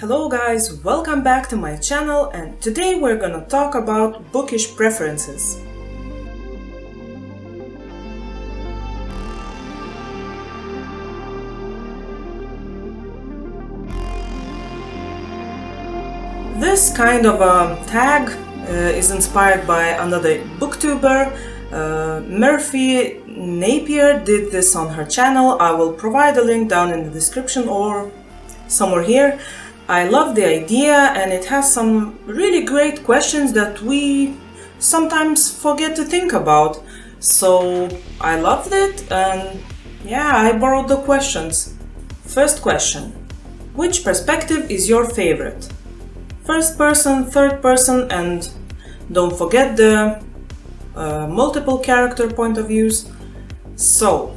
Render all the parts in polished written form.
Hello guys, welcome back to my channel, and today we're gonna talk about bookish preferences. This kind of a tag is inspired by another booktuber. Murphy Napier did this on her channel. I will provide a link down in the description or somewhere here. I love the idea, and it has some really great questions that we sometimes forget to think about. So I loved it, and yeah, I borrowed the questions. First question: which perspective is your favorite? First person, third person, and don't forget the multiple character point of views. So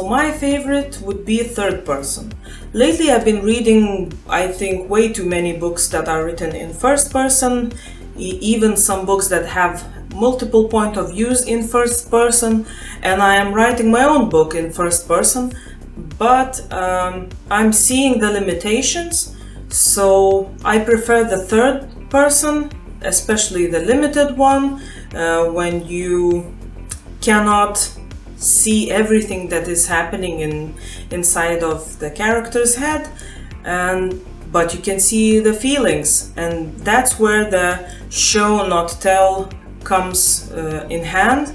my favorite would be third person. Lately I've been reading, I think, way too many books that are written in first person, even some books that have multiple point of views in first person, and I am writing my own book in first person, but I'm seeing the limitations, so I prefer the third person, especially the limited one, when you cannot see everything that is happening inside of the character's head, but you can see the feelings, and that's where the show not tell comes in hand.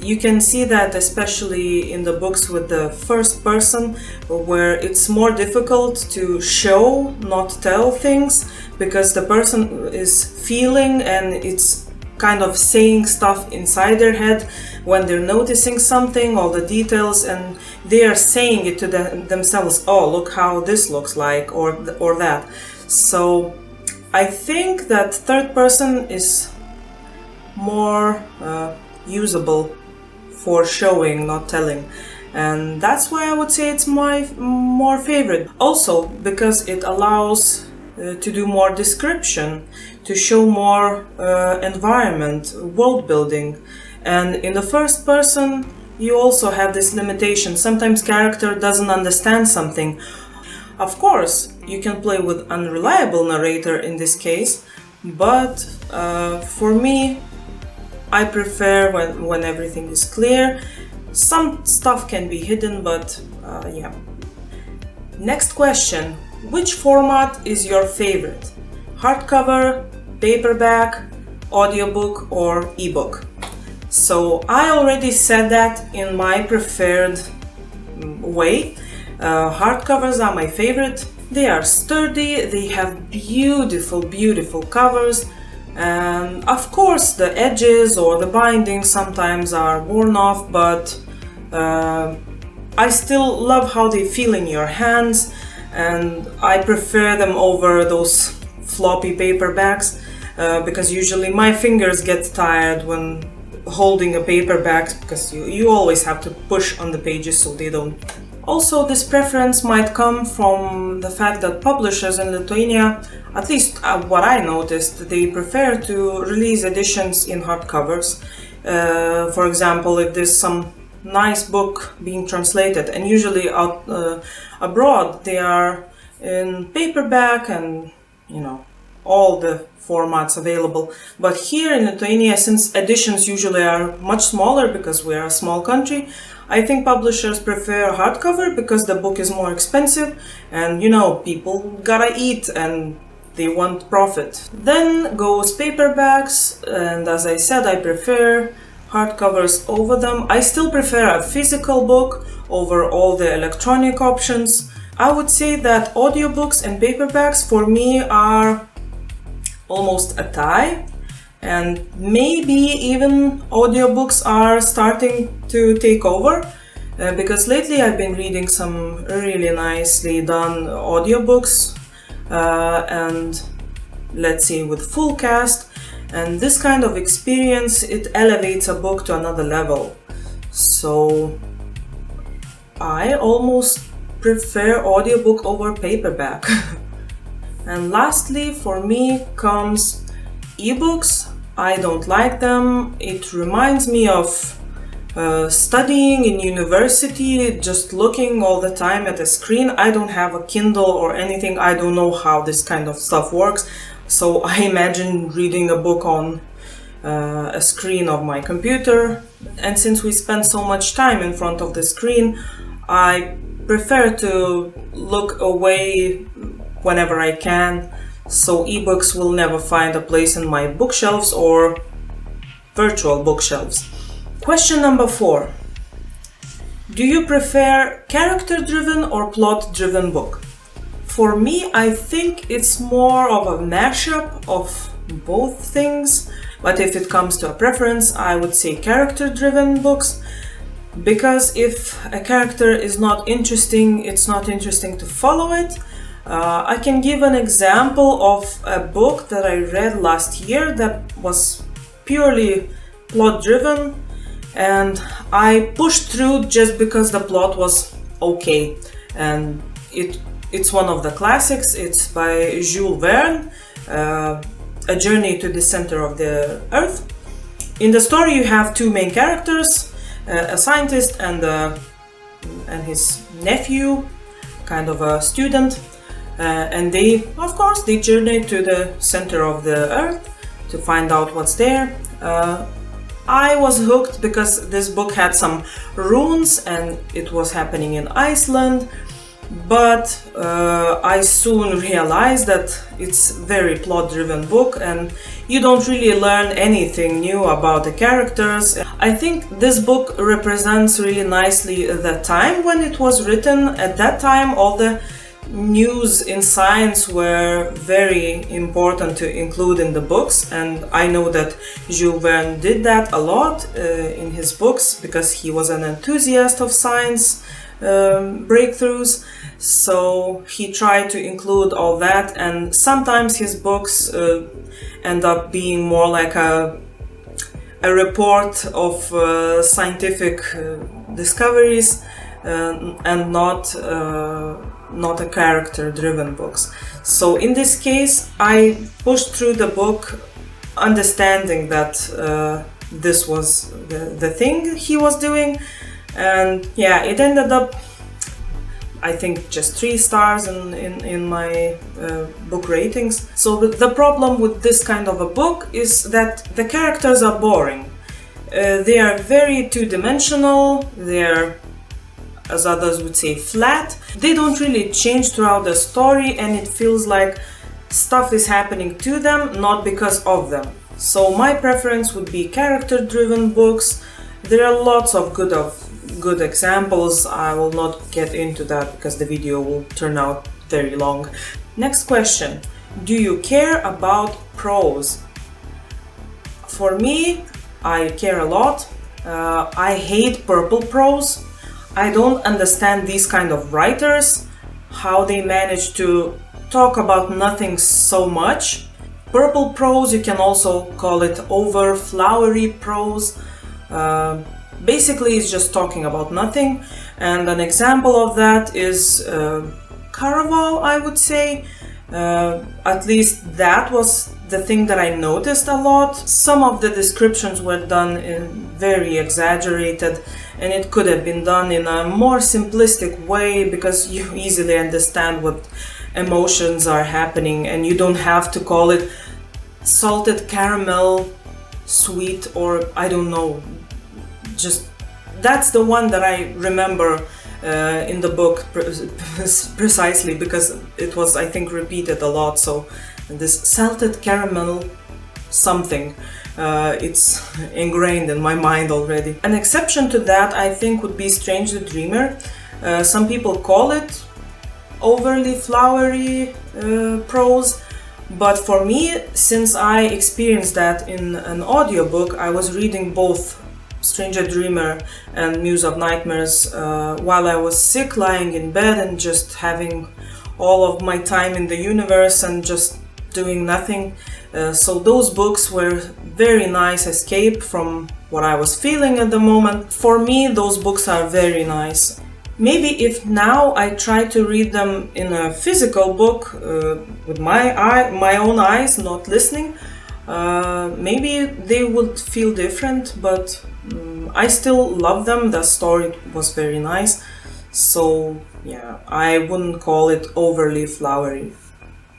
You can see that especially in the books with the first person, where it's more difficult to show not tell things, because the person is feeling and it's kind of saying stuff inside their head when they're noticing something, all the details, and they are saying it to themselves. Oh, look how this looks like, or that. So I think that third person is more usable for showing, not telling, and that's why I would say it's my more favorite. Also because it allows to do more description, to show more environment, world building. And in the first person you also have this limitation. Sometimes character doesn't understand something. Of course you can play with unreliable narrator in this case, but for me I prefer when everything is clear. Some stuff can be hidden, but yeah. Next question: which format is your favorite? Hardcover, paperback, audiobook, or ebook? So I already said that in my preferred way. Hardcovers are my favorite. They are sturdy, they have beautiful covers, and of course the edges or the binding sometimes are worn off, but I still love how they feel in your hands, and I prefer them over those floppy paperbacks, because usually my fingers get tired when holding a paperback, because you always have to push on the pages so they don't. Also, this preference might come from the fact that publishers in Lithuania, at least what I noticed, they prefer to release editions in hardcovers. For example, if there's some nice book being translated, and usually out abroad they are in paperback and all the formats available. But here in Lithuania, since editions usually are much smaller because we are a small country, I think publishers prefer hardcover because the book is more expensive, and people gotta eat and they want profit. Then goes paperbacks, and as I said, I prefer hardcovers over them. I still prefer a physical book over all the electronic options. I would say that audiobooks and paperbacks for me are almost a tie, and maybe even audiobooks are starting to take over, because lately I've been reading some really nicely done audiobooks, and let's say with full cast, and this kind of experience, it elevates a book to another level. So I almost prefer audiobook over paperback. And lastly, for me comes ebooks. I don't like them. It reminds me of studying in university, just looking all the time at a screen. I don't have a Kindle or anything. I don't know how this kind of stuff works. So I imagine reading a book on a screen of my computer. And since we spend so much time in front of the screen, I prefer to look away whenever I can. So ebooks will never find a place in my bookshelves or virtual bookshelves. Question number 4. Do you prefer character-driven or plot-driven book? For me, I think it's more of a mashup of both things, but if it comes to a preference, I would say character-driven books, because if a character is not interesting, it's not interesting to follow it. I can give an example of a book that I read last year that was purely plot-driven, and I pushed through just because the plot was okay. And it's one of the classics. It's by Jules Verne, A Journey to the Center of the Earth. In the story you have two main characters, a scientist and his nephew, kind of a student, and they, of course, they journey to the center of the Earth to find out what's there. I was hooked because this book had some runes and it was happening in Iceland, but I soon realized that it's a very plot-driven book and you don't really learn anything new about the characters. I think this book represents really nicely the time when it was written. At that time, all the news in science were very important to include in the books, and I know that Jules Verne did that a lot in his books because he was an enthusiast of science breakthroughs, so he tried to include all that, and sometimes his books end up being more like a report of scientific discoveries and not a character-driven books. So in this case, I pushed through the book understanding that this was the thing he was doing, and yeah, it ended up, I think, just 3 stars in my book ratings. So the problem with this kind of a book is that the characters are boring. They are very two-dimensional, they're, as others would say, flat. They don't really change throughout the story, and it feels like stuff is happening to them, not because of them. So my preference would be character-driven books. There are lots of good examples. I will not get into that because the video will turn out very long. Next question. Do you care about prose? For me, I care a lot. I hate purple prose. I don't understand these kind of writers, how they manage to talk about nothing so much. Purple prose, you can also call it over flowery prose. Basically, it's just talking about nothing. And an example of that is Caraval, I would say. At least that was the thing that I noticed a lot. Some of the descriptions were done in very exaggerated, and it could have been done in a more simplistic way because you easily understand what emotions are happening, and you don't have to call it salted caramel sweet, or I don't know. Just that's the one that I remember in the book precisely because it was, I think, repeated a lot. So this salted caramel something, it's ingrained in my mind already. An exception to that, I think, would be Strange the Dreamer. Some people call it overly flowery prose, but for me, since I experienced that in an audiobook, I was reading both Stranger Dreamer and Muse of Nightmares while I was sick, lying in bed and just having all of my time in the universe and just doing nothing. So those books were very nice escape from what I was feeling at the moment. For me, those books are very nice. Maybe if now I try to read them in a physical book with my own eyes, not listening, maybe they would feel different, but I still love them. The story was very nice. So yeah, I wouldn't call it overly flowery.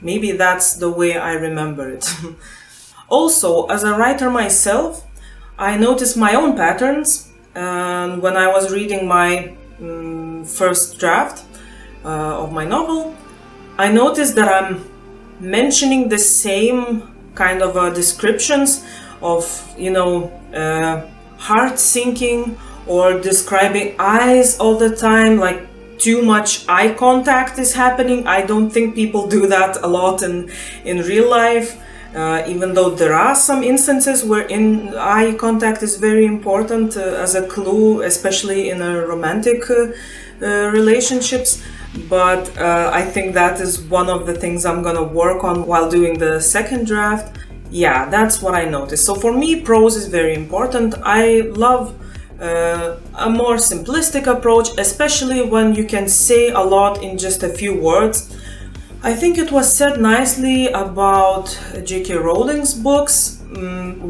Maybe that's the way I remember it. Also, as a writer myself, I noticed my own patterns, and when I was reading my first draft of my novel, I noticed that I'm mentioning the same kind of descriptions of, heart sinking, or describing eyes all the time, like too much eye contact is happening. I don't think people do that a lot in real life, even though there are some instances where eye contact is very important as a clue, especially in a romantic relationships. But I think that is one of the things I'm gonna work on while doing the second draft. Yeah, that's what I noticed. So for me, prose is very important. I love a more simplistic approach, especially when you can say a lot in just a few words. I think it was said nicely about J.K. Rowling's books.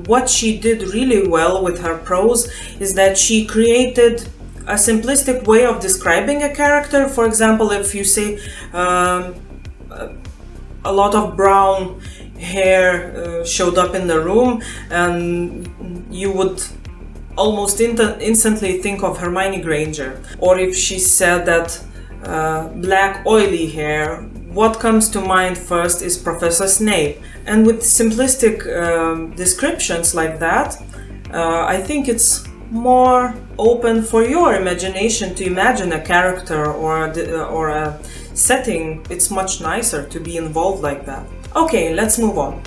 What she did really well with her prose is that she created a simplistic way of describing a character. For example, if you say a lot of brown hair showed up in the room, and you would almost instantly think of Hermione Granger. Or if she said that black oily hair, what comes to mind first is Professor Snape. And with simplistic descriptions like that, I think it's more open for your imagination to imagine a character or a setting. It's much nicer to be involved like that. Okay, let's move on.